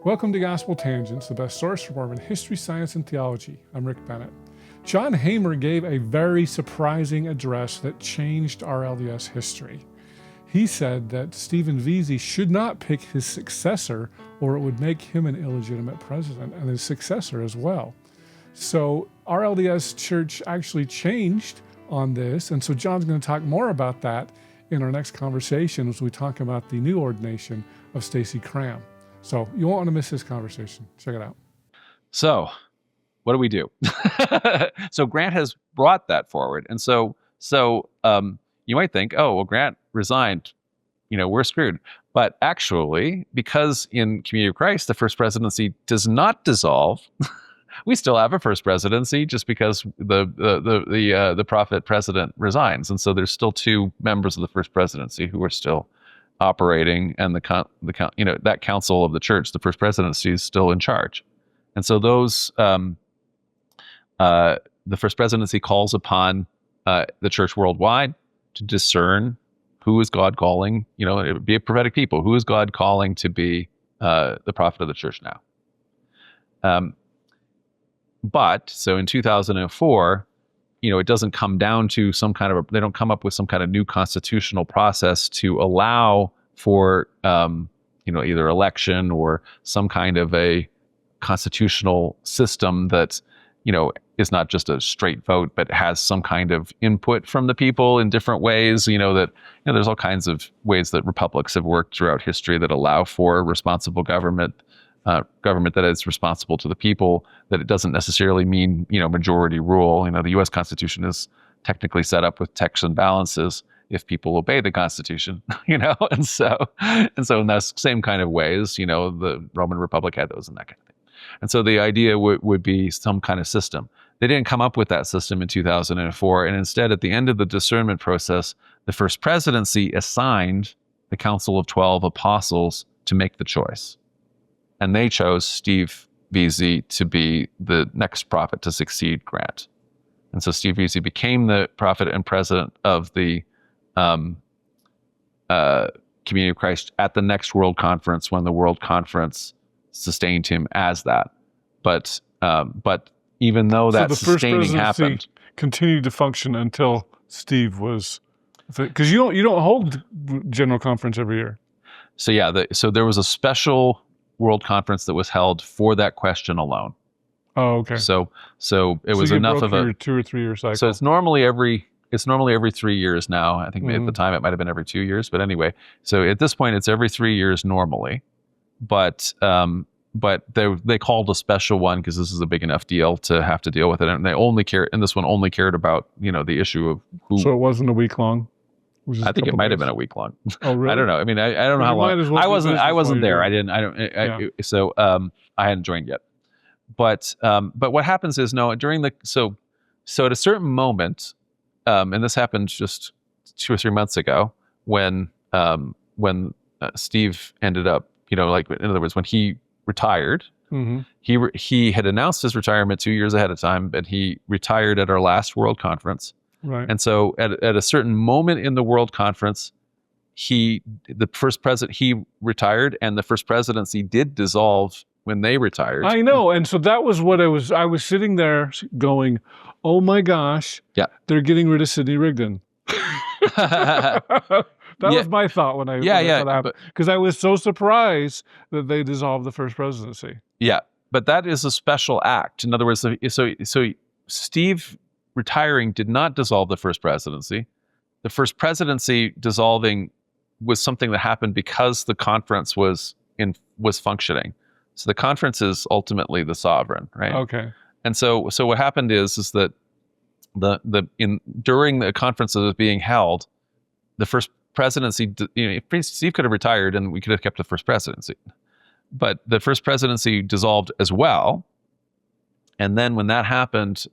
Welcome to Gospel Tangents, the best source for Mormon history, science, and theology. I'm Rick Bennett. John Whitmer gave a very surprising address that changed RLDS history. He said that Stephen Veazey should not pick his successor, or it would make him an illegitimate president, and his successor as well. So RLDS Church actually changed on this, and so John's going to talk more about that in our next conversation as we talk about the new ordination of Stacey Cram. So you won't want to miss this conversation. Check it out. So what do we do? So Grant has brought that forward. And so you might think, oh, well, Grant resigned, we're screwed. But actually, because in Community of Christ, the first presidency does not dissolve, we still have a first presidency just because the prophet president resigns. And so there's still two members of the first presidency who are still operating, and that council of the church, the first presidency, is still in charge. And so those the first presidency calls upon the church worldwide to discern who is God calling, it would be a prophetic people, who is God calling to be the prophet of the church now. But so in 2004, it doesn't come down to they don't come up with some kind of new constitutional process to allow for, either election or some kind of a constitutional system that, is not just a straight vote, but has some kind of input from the people in different ways. There's all kinds of ways that republics have worked throughout history that allow for responsible government that is responsible to the people, that it doesn't necessarily mean, majority rule. The U.S. Constitution is technically set up with checks and balances if people obey the Constitution, and so in that same kind of ways, the Roman Republic had those and that kind of thing. And so the idea would be some kind of system. They didn't come up with that system in 2004. And instead, at the end of the discernment process, the first presidency assigned the Council of 12 Apostles to make the choice. And they chose Steve Veazey to be the next prophet to succeed Grant. And so Steve Veazey became the prophet and president of the Community of Christ at the next World Conference, when the World Conference sustained him as that. But even though that sustaining happened, continued to function until Steve was, because you don't hold General Conference every year. So yeah, so there was a special World Conference that was held for that question alone. Oh, okay. So it was enough of a 2 or 3 year cycle. So it's normally every 3 years now. I think at the time it might have been every 2 years, but anyway. So at this point it's every 3 years normally, but they called a special one because this is a big enough deal to have to deal with it, and this one only cared about the issue of who. So it wasn't a week long. I think it might have been a week long. Oh, really? I don't know. I mean, I don't know how long. I wasn't there. So I hadn't joined yet. But what happens is, so at a certain moment, and this happened just 2 or 3 months ago, when Steve ended up, in other words, when he retired, he had announced his retirement 2 years ahead of time, but he retired at our last World Conference. Right. And so at a certain moment in the World Conference, he retired, and the first presidency did dissolve when they retired. I know. And so that was what I was sitting there going, oh my gosh, yeah, they're getting rid of Sidney Rigdon. That was my thought when that happened, because I was so surprised that they dissolved the first presidency. Yeah, but that is a special act. In other words, so Steve retiring did not dissolve the first presidency. The first presidency dissolving was something that happened because the conference was functioning. So the conference is ultimately the sovereign, right? Okay. And so what happened is that during the conference that was being held, the first presidency, Steve could have retired and we could have kept the first presidency, but the first presidency dissolved as well. And then when that happened,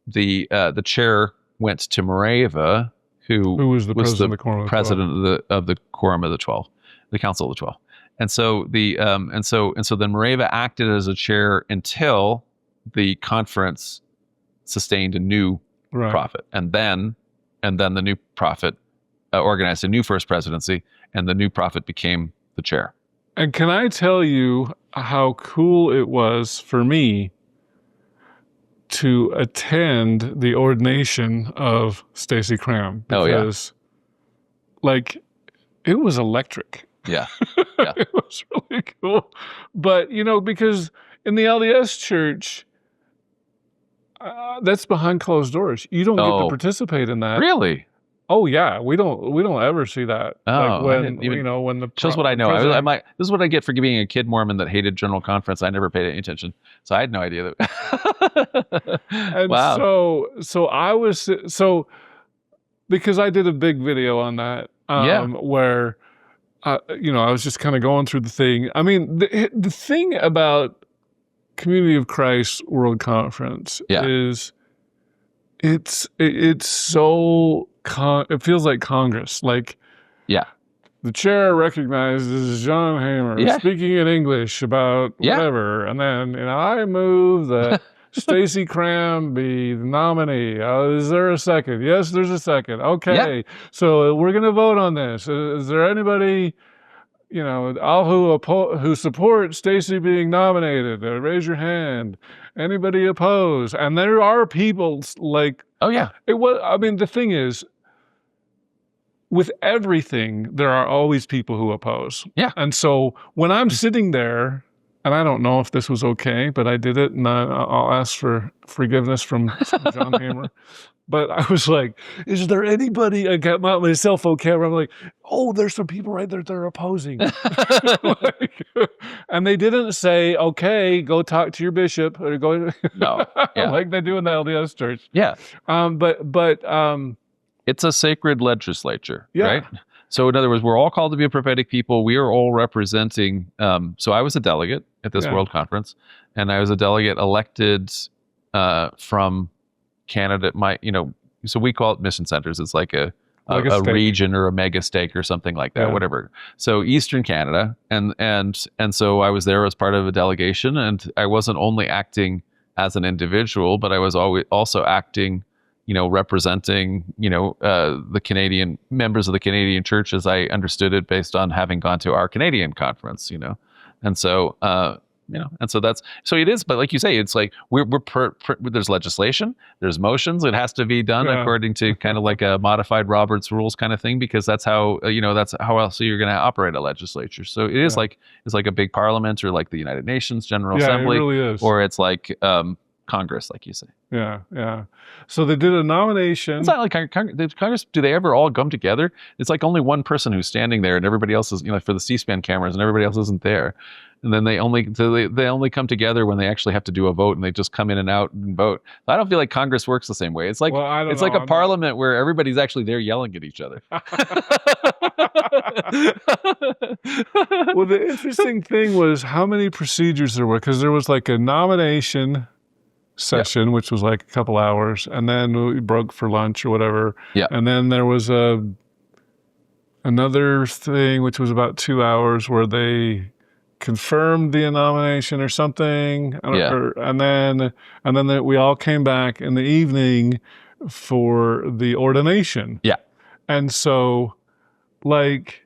the chair went to Moreva, who was the president of the Quorum of the 12, the Council of the 12. And so then Moreva acted as a chair until the conference sustained a new prophet, and then the new prophet organized a new first presidency, and the new prophet became the chair. And can I tell you, how cool it was for me to attend the ordination of Stacey Cram, because like it was electric. Yeah. It was really cool. But, because in the LDS church, that's behind closed doors. You don't get to participate in that. Really? Oh yeah, we don't ever see that. Oh, like I when didn't even, when the shows what I know. This is what I get for being a kid Mormon that hated General Conference. I never paid any attention, so I had no idea that. And wow. so I was because I did a big video on that. Where I was just kind of going through the thing. I mean, the thing about Community of Christ World Conference is it's so it feels like Congress. Like, the chair recognizes John Hamer speaking in English about whatever, and then I move that Stacey Cram be the nominee. Is there a second? Yes, there's a second. Okay, so we're gonna vote on this. Is there anybody who supports Stacey being nominated? Raise your hand. Anybody opposed? And there are people like, it was. I mean, the thing is, with everything, there are always people who oppose. Yeah. And so when I'm sitting there, and I don't know if this was okay, but I did it, and I'll ask for forgiveness from John Hamer. But I was like, is there anybody? I got my cell phone camera. I'm like, oh, there's some people right there that are opposing. And they didn't say, okay, go talk to your bishop, or go. No. Like they do in the LDS church. Yeah. But it's a sacred legislature, right? So in other words, we're all called to be a prophetic people. We are all representing. So I was a delegate at this World Conference, and I was a delegate elected from Canada. So we call it mission centers. It's like a region or a mega stake or something like that, whatever. So Eastern Canada, and so I was there as part of a delegation, and I wasn't only acting as an individual, but I was also acting, representing, the Canadian members of the Canadian church as I understood it, based on having gone to our Canadian conference, and so. And so so it is, but like you say, it's like there's legislation, there's motions. It has to be done according to kind of like a modified Robert's rules kind of thing, because that's how, that's how else you're going to operate a legislature. So it is like, it's like a big parliament, or like the United Nations General Assembly, it really is. Or it's like Congress, like you say. Yeah. So they did a nomination. It's not like Congress. Do they ever all come together? It's like only one person who's standing there, and everybody else is, for the C-SPAN cameras, and everybody else isn't there. And then they only come together when they actually have to do a vote, and they just come in and out and vote. I don't feel like Congress works the same way. It's like like a parliament where everybody's actually there yelling at each other. Well, the interesting thing was how many procedures there were, because there was like a nomination session, which was like a couple hours, and then we broke for lunch or whatever. Yeah. And then there was another thing, which was about 2 hours, where they confirmed the nomination or something. And then we all came back in the evening for the ordination. Yeah. And so, like,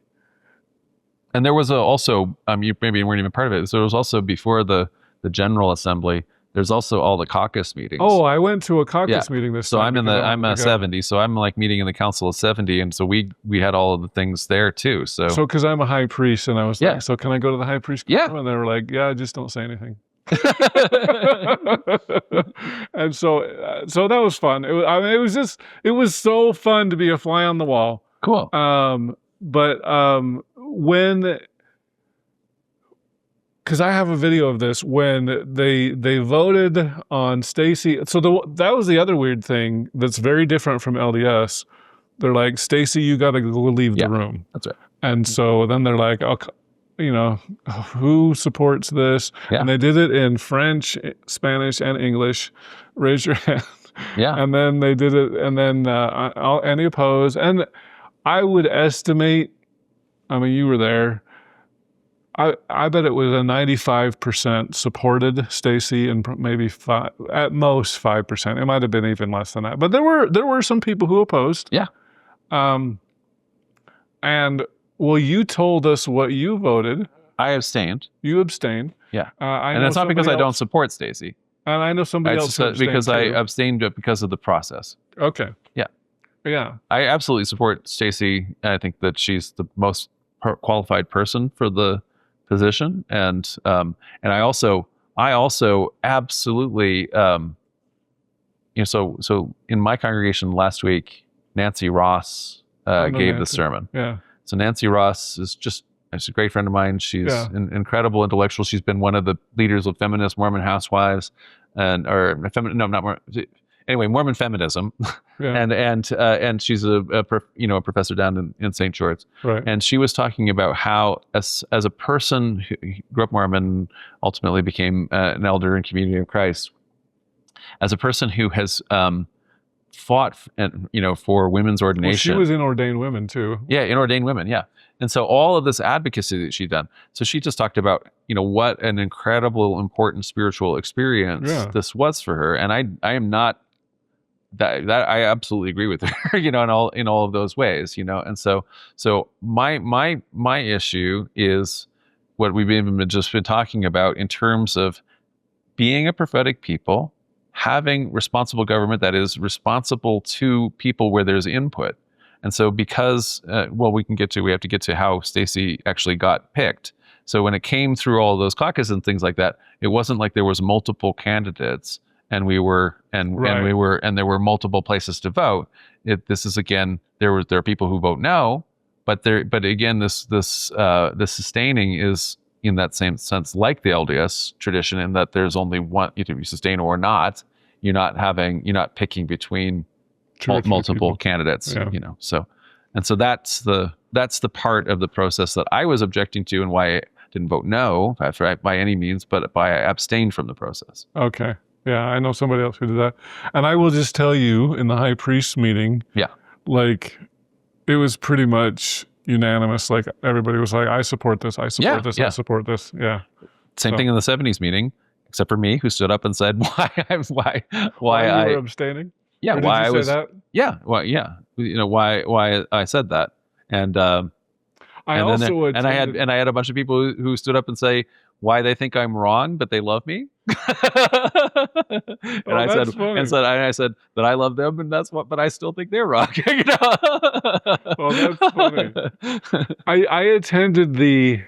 and there was also you maybe weren't even part of it. So it was also before the General Assembly. There's also all the caucus meetings. Oh, I went to a caucus meeting this time. So I'm a 70, so I'm like meeting in the Council of 70, and so we had all of the things there too. So because I'm a high priest, and I was like, so can I go to the high priest? Yeah. And they were like, yeah, just don't say anything. And so that was fun. It was so fun to be a fly on the wall. Cool. But when, because I have a video of this, when they voted on Stacey. So that was the other weird thing that's very different from LDS. They're like, Stacey, you got to go leave the room. That's right. And so then they're like, who supports this? Yeah. And they did it in French, Spanish, and English. Raise your hand. Yeah. And then they did it, and then any opposed. And I would estimate, I mean, you were there, I bet it was a 95% supported Stacey, and maybe at most 5%. It might have been even less than that. But there were some people who opposed. Yeah. And well, you told us what you voted. I abstained. You abstained. Yeah. I And know it's not because I somebody don't else- support Stacey. And I know somebody It's else who just because I abstained, too. abstained because of the process. Okay. Yeah. Yeah. I absolutely support Stacey. I think that she's the most qualified person for the position, and I also absolutely so in my congregation last week, Nancy Ross gave the sermon. Yeah. So Nancy Ross she's a great friend of mine. She's an incredible intellectual. She's been one of the leaders of feminist Mormon housewives, Mormon feminism. Yeah. and she's a professor down in St. George. Right. And she was talking about how as a person who grew up Mormon, ultimately became an elder in Community of Christ, as a person who has fought for women's ordination. Well, she was in ordained women too. Yeah, in ordained women. Yeah. And so all of this advocacy that she'd done. So she just talked about, what an incredible, important spiritual experience this was for her. And I am not that I absolutely agree with her, in all of those ways, And so my issue is what we've just been talking about in terms of being a prophetic people, having responsible government that is responsible to people where there's input. And so because, we have to get to how Stacey actually got picked. So when it came through all those caucuses and things like that, it wasn't like there was multiple candidates and there were multiple places to vote. This is again, there are people who vote no, but again, this sustaining is in that same sense like the LDS tradition, in that there's only one, either you sustain or not. You're not picking between multiple candidates, So that's the part of the process that I was objecting to, and why I didn't vote no by any means, but I abstained from the process. Okay. Yeah, I know somebody else who did that. And I will just tell you, in the high priest meeting, it was pretty much unanimous. Like, everybody was like, I support this, I support this, I support this. Yeah. Same thing in the 70s meeting, except for me, who stood up and said why you were abstaining? Yeah, or why did you I was say that? Yeah, well, yeah. Why I said that. And I had a bunch of people who stood up and say why they think I'm wrong, but they love me. I said that I love them, and but I still think they're wrong. Well, that's funny. I attended the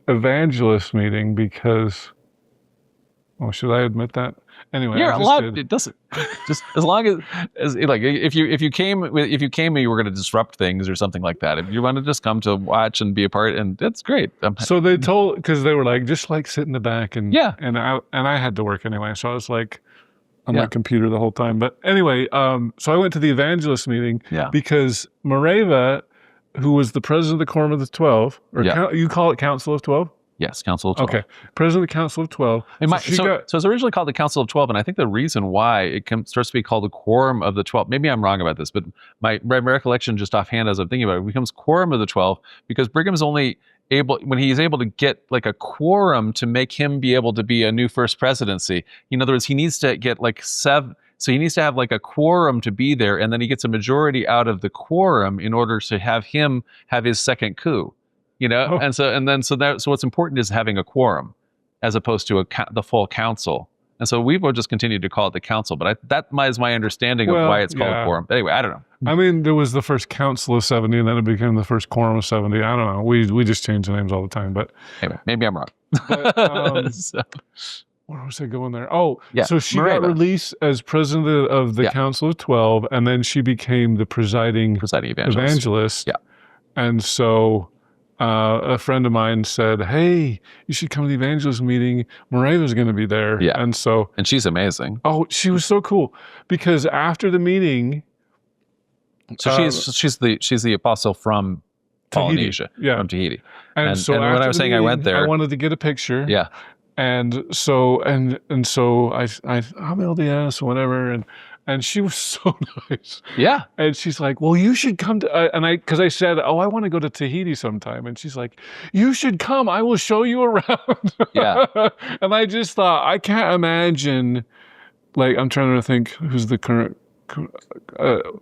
evangelist meeting because, should I admit that? Anyway, you're allowed. It doesn't. Just as long as like if you came and you were going to disrupt things or something like that. If you want to just come to watch and be a part, and that's great. So they because they were like, just like sit in the back, and I had to work anyway, so I was like on my computer the whole time. But anyway, so I went to the evangelist meeting because Moreva, who was the president of the Quorum of the 12, or you call it Council of 12. Yes, Council of 12. Okay, President of the Council of 12. So it's originally called the Council of 12, and I think the reason why it starts to be called the Quorum of the 12, maybe I'm wrong about this, but my recollection just offhand as I'm thinking about it, becomes Quorum of the 12 because Brigham's only able, when he's able to get like a quorum to make him be able to be a new first presidency. In other words, he needs to get like 7. So he needs to have like a quorum to be there, and then he gets a majority out of the quorum in order to have him have his second coup. And so what's important is having a quorum as opposed to the full council. And so we will just continue to call it the council, but that is my understanding of why it's called a quorum. But anyway, I don't know. I mean, there was the first council of 70, and then it became the first quorum of 70. I don't know. We just change the names all the time, but anyway, maybe I'm wrong. But, where was I going there? Oh, yeah. So she got released as president of the Council of 12, and then she became the presiding evangelist. Yeah. And so a friend of mine said, hey, you should come to the evangelist meeting. Moreva's going to be there. Yeah. And she's amazing. Oh, she was so cool. Because after the meeting... So she's the apostle from Polynesia, from Tahiti. And so when I was saying meeting, I went there... I wanted to get a picture. Yeah. And so I'm LDS or whatever, and she was so nice. Yeah. And she's like, well, you should come to, because I said, I want to go to Tahiti sometime. And she's like, you should come. I will show you around. Yeah. And I just thought, I can't imagine, like, I'm trying to think who's the current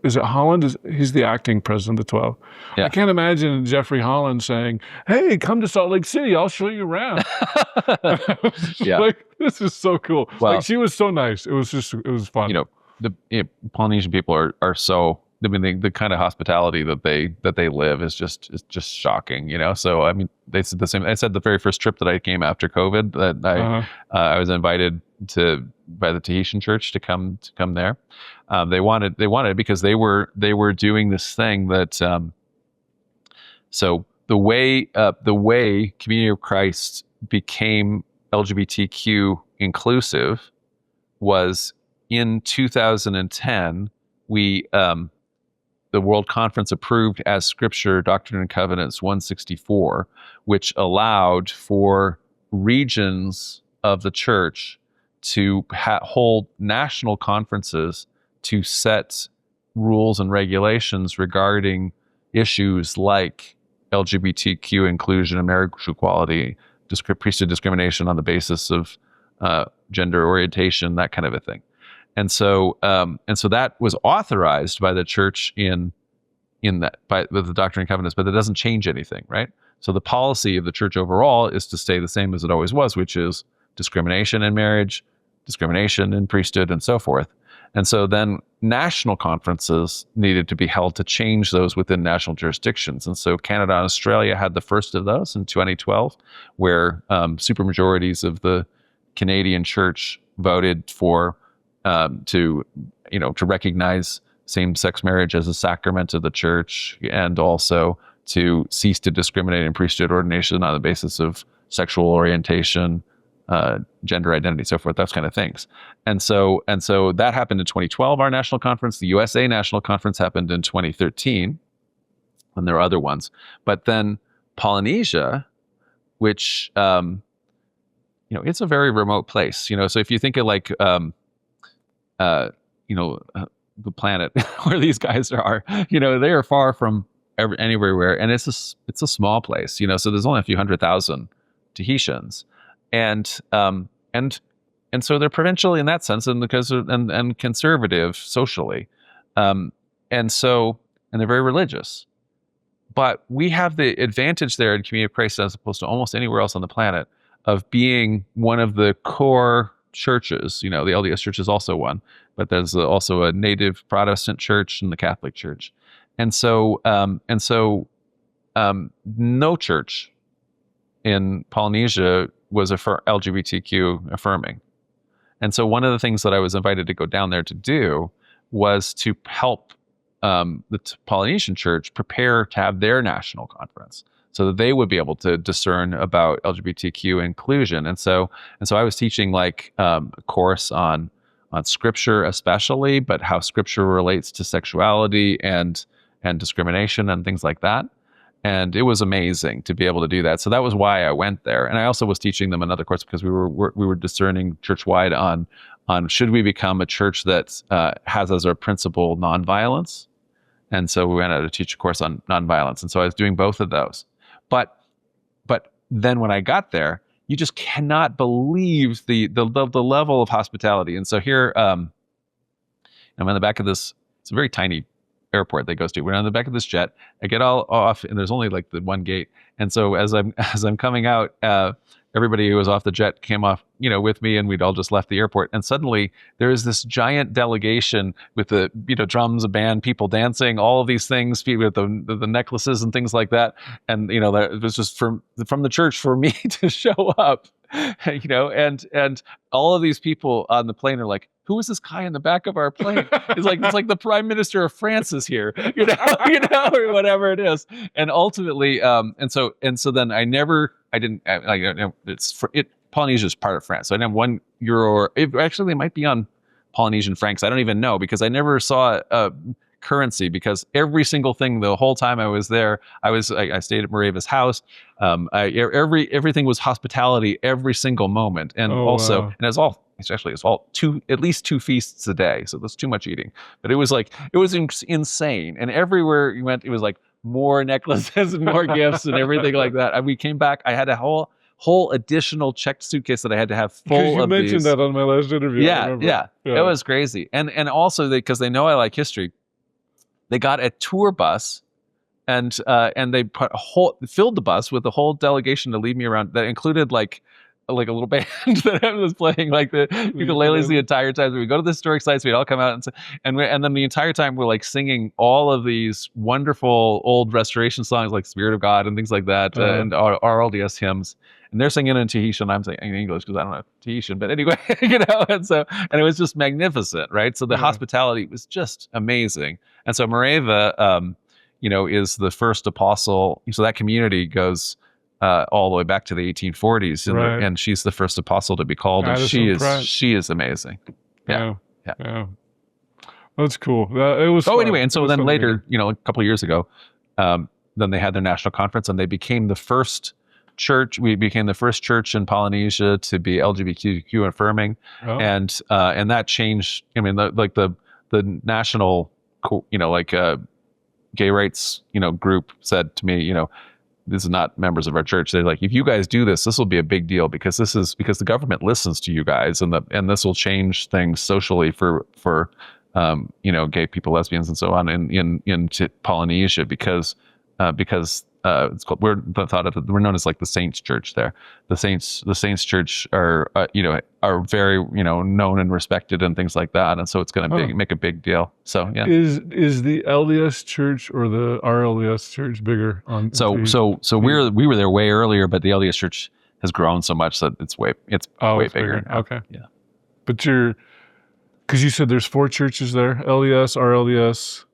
is it Holland? He's the acting president of the 12. Yeah. I can't imagine Jeffrey Holland saying, "Hey, come to Salt Lake City. I'll show you around." Yeah. Like, this is so cool. Well, like, she was so nice. It was fun. You know, the Polynesian people are so. I mean, the kind of hospitality that they live is just shocking. You know, so I mean, they said the same. I said the very first trip that I came after COVID that I was invited by the Tahitian church to come there. They wanted it because they were doing this thing that. So the way Community of Christ became LGBTQ inclusive was in 2010. The World Conference approved as Scripture Doctrine and Covenants 164, which allowed for regions of the church to hold national conferences to set rules and regulations regarding issues like LGBTQ inclusion and marriage equality, priesthood discrimination on the basis of gender orientation, that kind of a thing. And so that was authorized by the church with the Doctrine and Covenants, but that doesn't change anything, right? So the policy of the church overall is to stay the same as it always was, which is discrimination in marriage, discrimination in priesthood, and so forth. And so then national conferences needed to be held to change those within national jurisdictions. And so Canada and Australia had the first of those in 2012, where supermajorities of the Canadian church voted for to recognize same-sex marriage as a sacrament of the church, and also to cease to discriminate in priesthood ordination on the basis of sexual orientation, gender identity, so forth, those kind of things. And so that happened in 2012, our national conference. The USA National Conference happened in 2013, and there are other ones. But then Polynesia, which it's a very remote place. So if you think of like the planet where these guys are, they are far from anywhere, and it's a small place, so there's only a few 100,000 Tahitians, and so they're provincial in that sense, and because and conservative socially, and they're very religious. But we have the advantage there in Community of Christ, as opposed to almost anywhere else on the planet, of being one of the core churches. The LDS church is also one, but there's also a native Protestant church and the Catholic church. And so no church in Polynesia was LGBTQ affirming. And so one of the things that I was invited to go down there to do was to help the Polynesian church prepare to have their national conference, so that they would be able to discern about LGBTQ inclusion. And so I was teaching like a course on scripture especially, but how scripture relates to sexuality and discrimination and things like that. And it was amazing to be able to do that. So that was why I went there. And I also was teaching them another course because we were discerning church-wide on should we become a church that has as our principle nonviolence. And so we went out to teach a course on nonviolence. And so I was doing both of those. But then when I got there, you just cannot believe the level of hospitality. And so here, I'm on the back of this. It's a very tiny airport that goes to. We're on the back of this jet. I get all off, and there's only like the one gate. And so as I'm coming out, everybody who was off the jet came off, with me, and we'd all just left the airport. And suddenly there is this giant delegation with the, drums, a band, people dancing, all of these things, people with the necklaces and things like that. And, it was just from the church for me to show up, and all of these people on the plane are like, who is this guy in the back of our plane? It's like the Prime Minister of France is here, or whatever it is. And ultimately, and so then Polynesia is part of France, so I didn't have €1. Actually, it might be on Polynesian francs. I don't even know, because I never saw a currency, because every single thing the whole time I was there, I stayed at Moravia's house. Everything was hospitality every single moment, and and it's all at least 2 feasts a day, so that's too much eating. But it was insane, and everywhere you went, it was like more necklaces and more gifts and everything like that. And we came back. I had a whole whole additional checked suitcase that I had to have Because full you of mentioned these. that on my last interview. I Yeah, remember. yeah, it was crazy. And also because they know I like history, they got a tour bus, and they filled the bus with a whole delegation to lead me around. That included like a little band that was playing like the ukuleles the entire time. So we go to the historic sites, we'd all come out and then the entire time we're like singing all of these wonderful old restoration songs like Spirit of God and things like that, and RLDS hymns. And they're singing in Tahitian. I'm saying in English because I don't know Tahitian, but anyway, and it was just magnificent, right? So the hospitality was just amazing. And so Mareva, is the first apostle. So that community goes all the way back to the 1840s, and she's the first apostle to be called, and she is amazing. Yeah. That's cool. It was. Anyway, and so then later, a couple of years ago, then they had their national conference, and they became the first church. We became the first church in Polynesia to be LGBTQ affirming, and that changed. I mean, the national, gay rights, group said to me, this is not members of our church. They're like, if you guys do this, this will be a big deal because the government listens to you guys, and this will change things socially for gay people, lesbians, and so on in Polynesia because it's called, we're known as like the Saints Church there. The Saints Church are very known and respected and things like that, and so it's going to make a big deal. So yeah, is the LDS Church or the RLDS Church bigger? We were there way earlier, but the LDS Church has grown so much that it's way bigger now. Okay, yeah, but because you said there's 4 churches there: LDS, RLDS.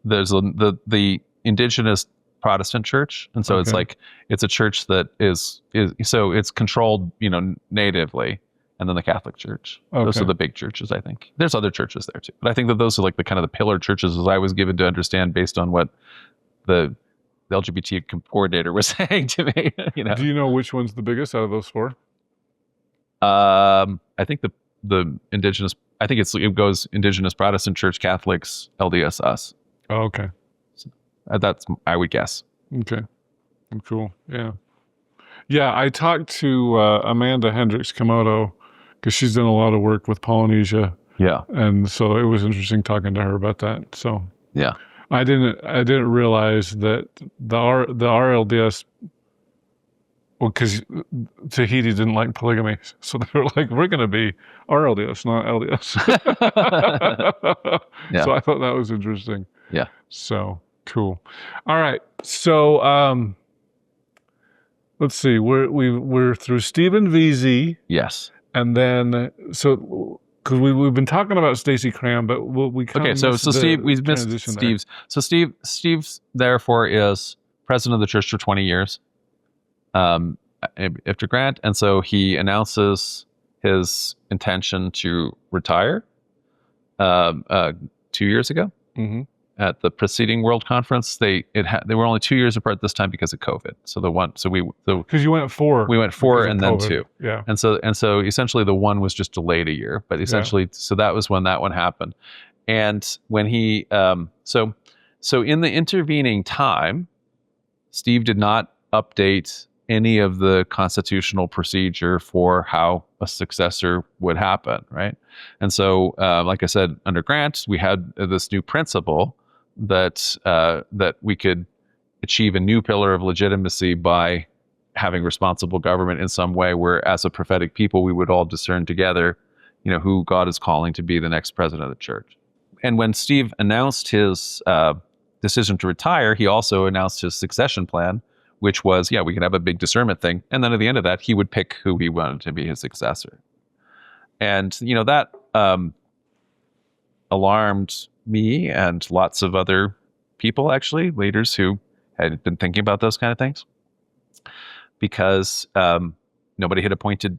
There's the indigenous Protestant church, and so it's a church that is so it's controlled natively, and then the Catholic Church. Those are the big churches. I think there's other churches there too, but I think that those are like the kind of the pillar churches, as I was given to understand based on what the LGBT coordinator was saying to me. Do you know which one's the biggest out of those 4? I think the indigenous. I think it goes Indigenous Protestant Church, Catholics, LDS, us. Oh, okay. That's, I would guess. Okay. Cool. Yeah. I talked to Amanda Hendricks Komodo because she's done a lot of work with Polynesia. Yeah. And so it was interesting talking to her about that. So yeah, I didn't realize that the RLDS. Well, because Tahiti didn't like polygamy, so they were like, "We're going to be RLDS, not LDS." So I thought that was interesting. Yeah. So. Cool. All right. So let's see. We're through Stephen Veazey. Yes. And then because we've been talking about Stacey Cram, but we kind of so Steve, we've missed Steve's. So Steve's therefore is president of the church for 20 years. After Grant, and so he announces his intention to retire 2 years ago. Mm-hmm. At the preceding World Conference, they were only 2 years apart this time because of COVID. So because you went 4, we went 4 and then 2, yeah, and so essentially the one was just delayed a year, but essentially so that was when that one happened, and when he so in the intervening time, Steve did not update any of the constitutional procedure for how a successor would happen, right? And so, like I said, under Grant, we had this new principle that we could achieve a new pillar of legitimacy by having responsible government in some way, where as a prophetic people, we would all discern together, who God is calling to be the next president of the church. And when Steve announced his decision to retire, he also announced his succession plan, which was, we could have a big discernment thing. And then at the end of that, he would pick who he wanted to be his successor. And, that alarmed me and lots of other people, actually, leaders who had been thinking about those kind of things. Because nobody had appointed,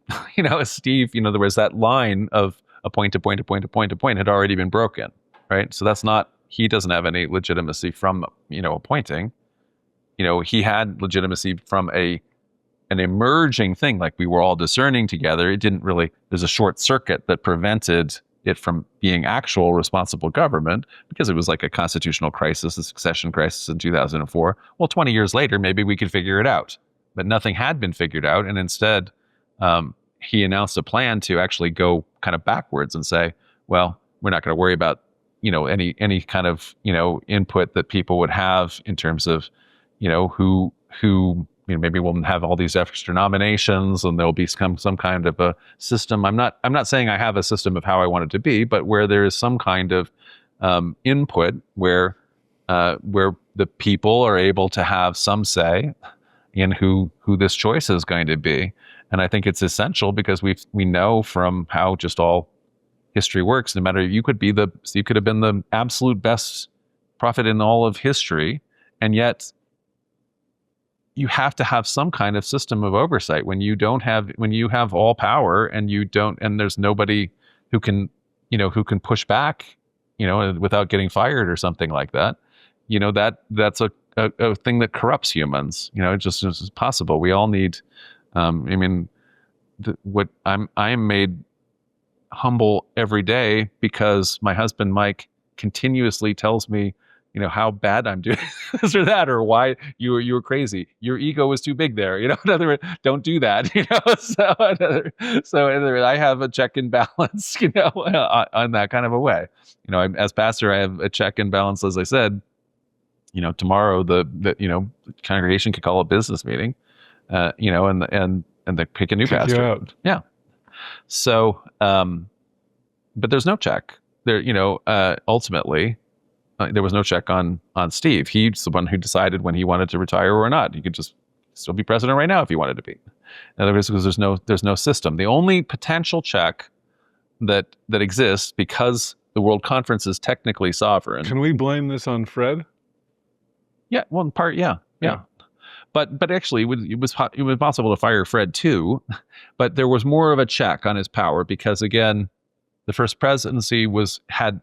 Steve, there was that line of appoint had already been broken, right? So he doesn't have any legitimacy from, appointing. He had legitimacy from an emerging thing, like we were all discerning together. It didn't really, there's a short circuit that prevented it from being actual responsible government because it was like a constitutional crisis, a succession crisis in 2004. Well, 20 years later, maybe we could figure it out. but nothing had been figured out, and instead he announced a plan to actually go kind of backwards and say, well, we're not going to worry about any kind of input that people would have in terms of who maybe we'll have all these extra nominations and there'll be some kind of a system. I'm not saying I have a system of how I want it to be, but where there is some kind of input where the people are able to have some say in who this choice is going to be. And I think it's essential because we know from how just all history works, no matter, you could have been the absolute best prophet in all of history, and yet you have to have some kind of system of oversight when you have all power and there's nobody who can push back, without getting fired or something like that. That's a thing that corrupts humans. It just is possible. We all need, I am made humble every day because my husband Mike continuously tells me how bad I'm doing this or that, or why you were crazy, your ego is too big there, in other words, don't do that. So in other words, I have a check and balance on that kind of a way. As pastor, I have a check and balance. As I said, tomorrow the congregation could call a business meeting, and they pick a new pastor. Yeah. So, but there's no check there. Ultimately, there was no check on Steve. He's the one who decided when he wanted to retire or not. He could just still be president right now if he wanted to be. In other words, because there's no system. The only potential check that exists, because the World Conference is technically sovereign. Can we blame this on Fred? Yeah, well, in part, yeah. But actually, it was possible to fire Fred too, but there was more of a check on his power because, again, the first presidency had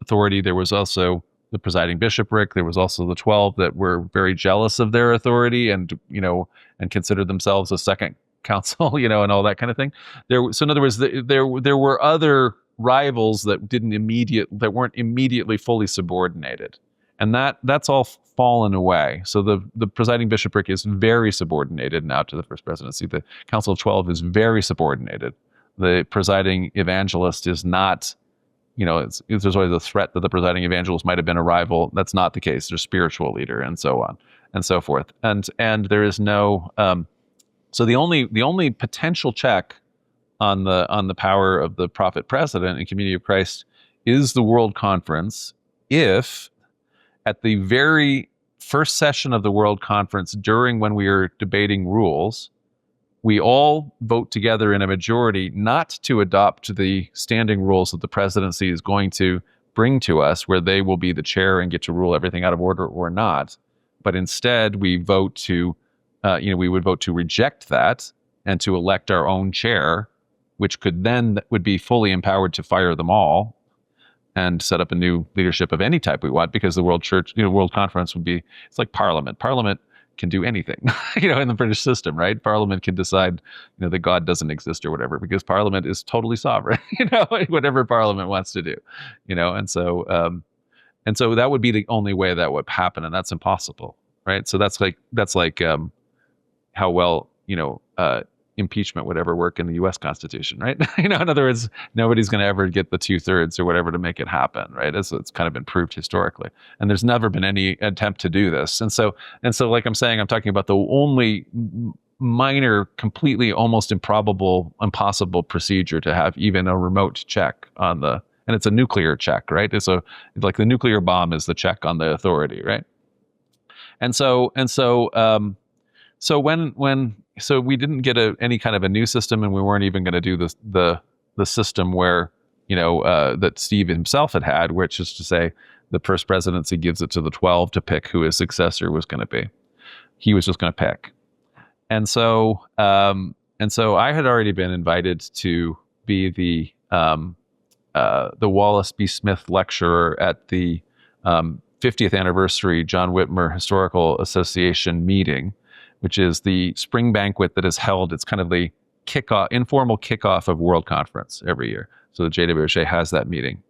authority. There was also the presiding bishopric. There was also the 12 that were very jealous of their authority and considered themselves a second council, and all that kind of thing. So in other words, there were other rivals that weren't immediately fully subordinated. And that's all fallen away. So the presiding bishopric is very subordinated now to the first presidency. The Council of 12 is very subordinated. The presiding evangelist is not, there's always a threat that the presiding evangelist might have been a rival. That's not the case. There's spiritual leader and so on and so forth. And there is no, so the only potential check on the power of the prophet president and Community of Christ is the World Conference, if at the very first session of the World Conference, when we are debating rules, we all vote together in a majority not to adopt the standing rules that the presidency is going to bring to us, where they will be the chair and get to rule everything out of order or not. But instead, we vote to, we would vote to reject that and to elect our own chair, which would be fully empowered to fire them all and set up a new leadership of any type we want, because the World Conference it's like Parliament. Parliament can do anything, in the British system, right? Parliament can decide, that God doesn't exist or whatever, because Parliament is totally sovereign, whatever Parliament wants to do, and so that would be the only way that would happen, and that's impossible, right? So that's like how well, impeachment would ever work in the U.S. Constitution, right? In other words, nobody's going to ever get the 2/3 or whatever to make it happen, right? It's kind of been proved historically, and there's never been any attempt to do this. And so, like I'm saying, I'm talking about the only minor, completely almost impossible procedure to have even a remote check on and it's a nuclear check, right? Like the nuclear bomb is the check on the authority, right? So we didn't get any kind of a new system, and we weren't even going to do the system where, that Steve himself had, which is to say the first presidency gives it to the 12 to pick who his successor was going to be. He was just going to pick. And so I had already been invited to be the Wallace B. Smith lecturer at the 50th anniversary John Whitmer Historical Association meeting, which is the spring banquet that is held. It's kind of the informal kickoff of World Conference every year. So the JWHA has that meeting.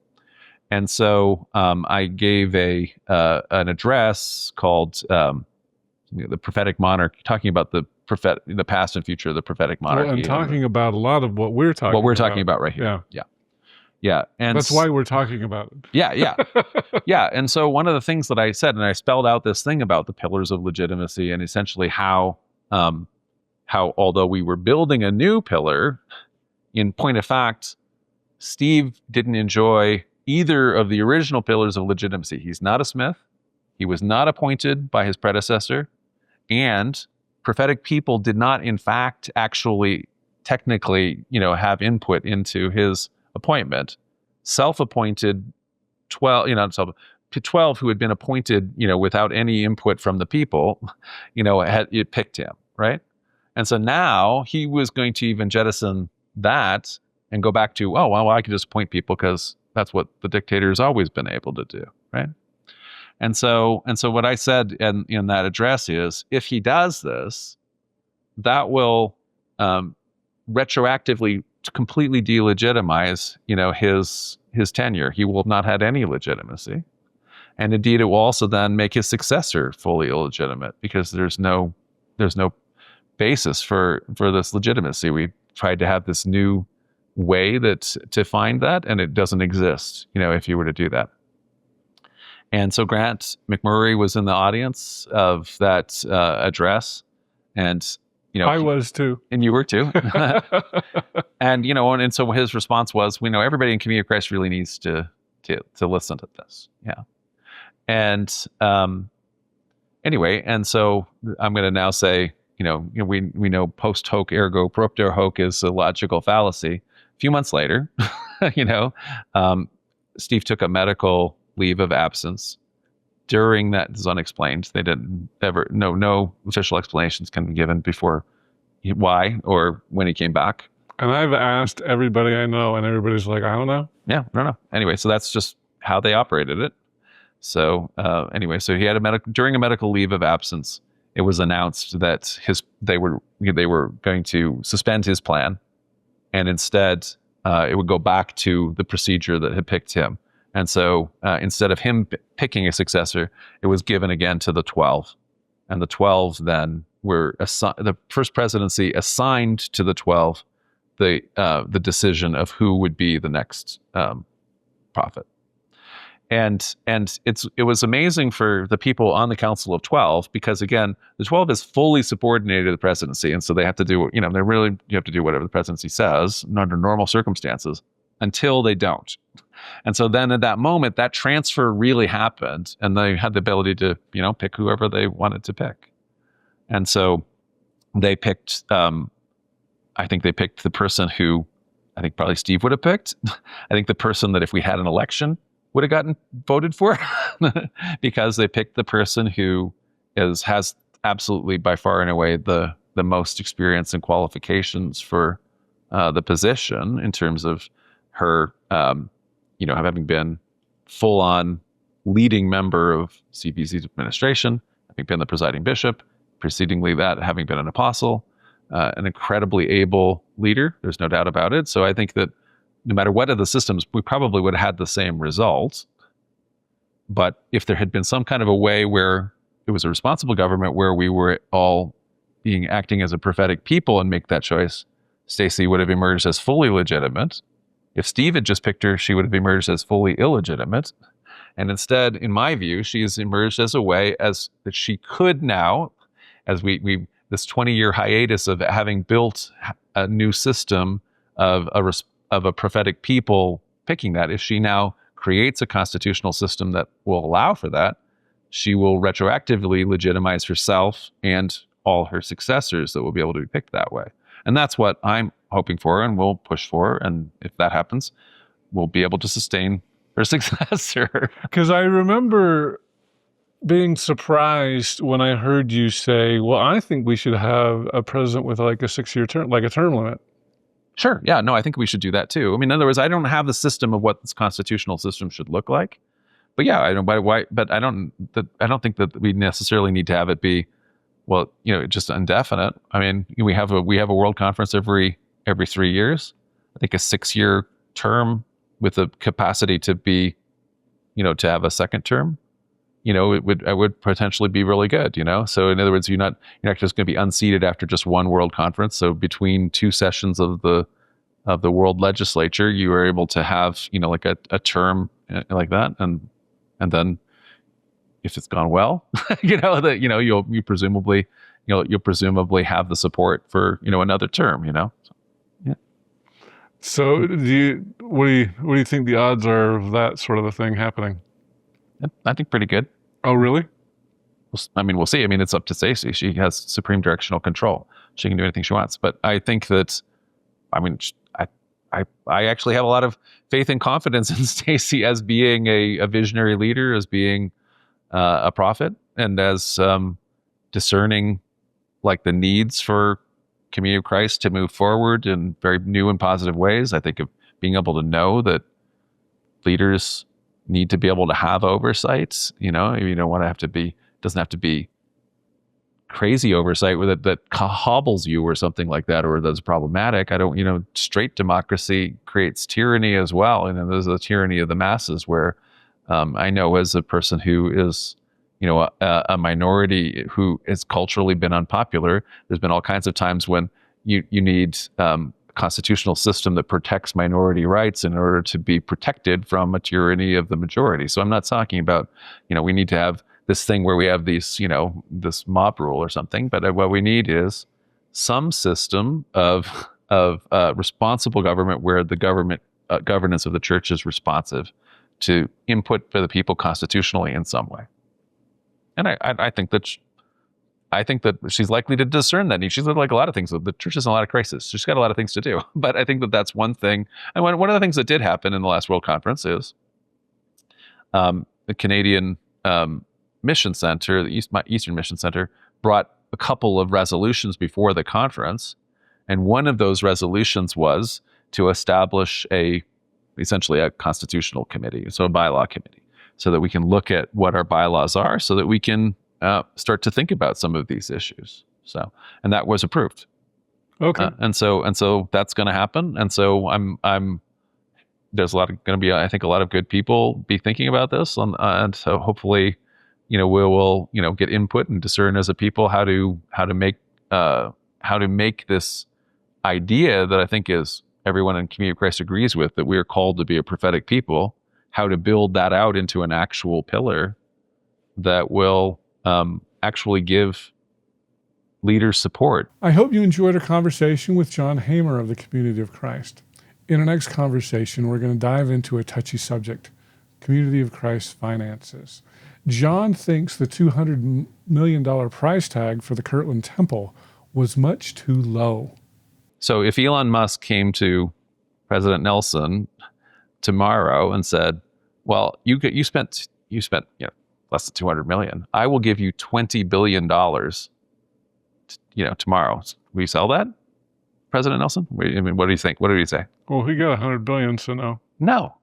And so I gave an address called the prophetic monarch, talking about the past and future of the prophetic monarchy. Well, and talking about a lot of what we're talking about right here. Yeah. And that's why we're talking about it. Yeah. And so one of the things that I said, and I spelled out this thing about the pillars of legitimacy, and essentially how although we were building a new pillar, in point of fact, Steve didn't enjoy either of the original pillars of legitimacy. He's not a Smith. He was not appointed by his predecessor. And prophetic people did not, in fact, actually, technically, have input into his appointment. Self-appointed 12, 12 who had been appointed, without any input from the people, it picked him, right? And so now he was going to even jettison that and go back to, oh, well, I could just appoint people because that's what the dictator's always been able to do, right? And so what I said in that address is, if he does this, that will retroactively completely delegitimize, his tenure. He will have not had any legitimacy, and indeed, it will also then make his successor fully illegitimate, because there's no basis for this legitimacy. We tried to have this new way to find that, and it doesn't exist, if you were to do that. And so Grant McMurray was in the audience of that address, and I was too, and you were too, and so his response was, we know everybody in Community of Christ really needs to listen to this, and anyway, and so I'm going to now say, we know post hoc ergo propter hoc is a logical fallacy. A few months later, Steve took a medical leave of absence. During that, is unexplained. They didn't ever, no official explanations can be given before why or when he came back. And I've asked everybody I know, and everybody's like, I don't know. Yeah, I don't know. Anyway, so that's just how they operated it. So anyway, so he had during a medical leave of absence, it was announced that they were going to suspend his plan, and instead it would go back to the procedure that had picked him. And so instead of him picking a successor, it was given again to the 12. And the 12 then were the first presidency assigned to the 12 the decision of who would be the next prophet. And it was amazing for the people on the Council of 12, because again, the 12 is fully subordinated to the presidency. And so they have to do, you have to do whatever the presidency says under normal circumstances until they don't. And so then at that moment, that transfer really happened, and they had the ability to, pick whoever they wanted to pick. And so they picked, I think they picked the person who I think probably Steve would have picked. I think the person that if we had an election would have gotten voted for, because they picked the person who has absolutely by far and away the most experience and qualifications for the position, in terms of her, having been full-on leading member of CBC's administration, having been the presiding bishop, precedingly that having been an apostle, an incredibly able leader. There's no doubt about it. So I think that no matter what of the systems, we probably would have had the same result. But if there had been some kind of a way where it was a responsible government, where we were all acting as a prophetic people and make that choice, Stacey would have emerged as fully legitimate. If Steve had just picked her, she would have emerged as fully illegitimate. And instead, in my view, she has emerged as a way as that she could now, as we this 20-year hiatus of having built a new system of a prophetic people picking that, if she now creates a constitutional system that will allow for that, she will retroactively legitimize herself and all her successors that will be able to be picked that way. And that's what I'm hoping for and will push for. And if that happens, we'll be able to sustain her successor. Because I remember being surprised when I heard you say, well, I think we should have a president with like a 6-year term, like a term limit. Sure. Yeah. No, I think we should do that too. I mean, in other words, I don't have the system of what this constitutional system should look like. But yeah, I don't. But I don't think that we necessarily need to have it be, well, just indefinite. I mean, we have a world conference every 3 years. I think a 6-year term with the capacity to be, to have a second term it would potentially be really good, So in other words, you're not just going to be unseated after just one world conference. So between two sessions of the world legislature, you are able to have, like a term like that. And then if it's gone well, you'll presumably have the support for, another term, So, yeah. So what do you think the odds are of that sort of a thing happening? I think pretty good. Oh, really? We'll see. It's up to Stacey. She has supreme directional control. She can do anything she wants. But I think that, I actually have a lot of faith and confidence in Stacey as being a visionary leader, as being a prophet, and as discerning like the needs for Community of Christ to move forward in very new and positive ways. I think of being able to know that leaders need to be able to have oversight. You don't want to have to be, doesn't have to be crazy oversight with it that hobbles you or something like that, or that's problematic. I don't, straight democracy creates tyranny as well. And then there's the tyranny of the masses where I know as a person who is, a minority who has culturally been unpopular, there's been all kinds of times when you need constitutional system that protects minority rights in order to be protected from a tyranny of the majority. So I'm not talking about, we need to have this thing where we have these, this mob rule or something, but what we need is some system of responsible government where the governance of the church is responsive to input for the people constitutionally in some way. And I think that she's likely to discern that need. She's like a lot of things. The church is in a lot of crisis. She's got a lot of things to do. But I think that that's one thing. And one of the things that did happen in the last World Conference is the Canadian Mission Center, the Eastern Mission Center, brought a couple of resolutions before the conference. And one of those resolutions was to establish essentially a constitutional committee, so a bylaw committee, so that we can look at what our bylaws are, so that we can start to think about some of these issues. So, and that was approved. Okay. And so that's going to happen. And so there's going to be, I think, a lot of good people be thinking about this, and so hopefully, we will get input and discern as a people how to make this idea that I think is everyone in Community of Christ agrees with, that we are called to be a prophetic people, how to build that out into an actual pillar that will actually give leaders support. I hope you enjoyed our conversation with John Hamer of the Community of Christ. In our next conversation, we're going to dive into a touchy subject, Community of Christ finances. John thinks the $200 million price tag for the Kirtland Temple was much too low. So if Elon Musk came to President Nelson tomorrow and said, "Well, you spent less than $200 million. I will give you $20 billion. Tomorrow. Will you sell that, President Nelson?" What do you think? What did he say? Well, he got $100 billion, so no. No,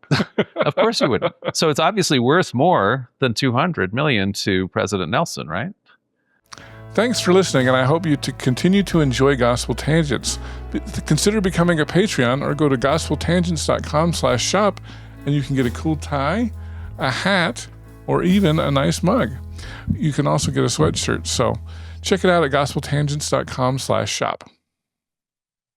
of course he wouldn't. So it's obviously worth more than $200 million to President Nelson, right? Thanks for listening, and I hope you to continue to enjoy Gospel Tangents. Consider becoming a Patreon or go to gospeltangents.com/shop, and you can get a cool tie, a hat, or even a nice mug. You can also get a sweatshirt, so check it out at gospeltangents.com/shop.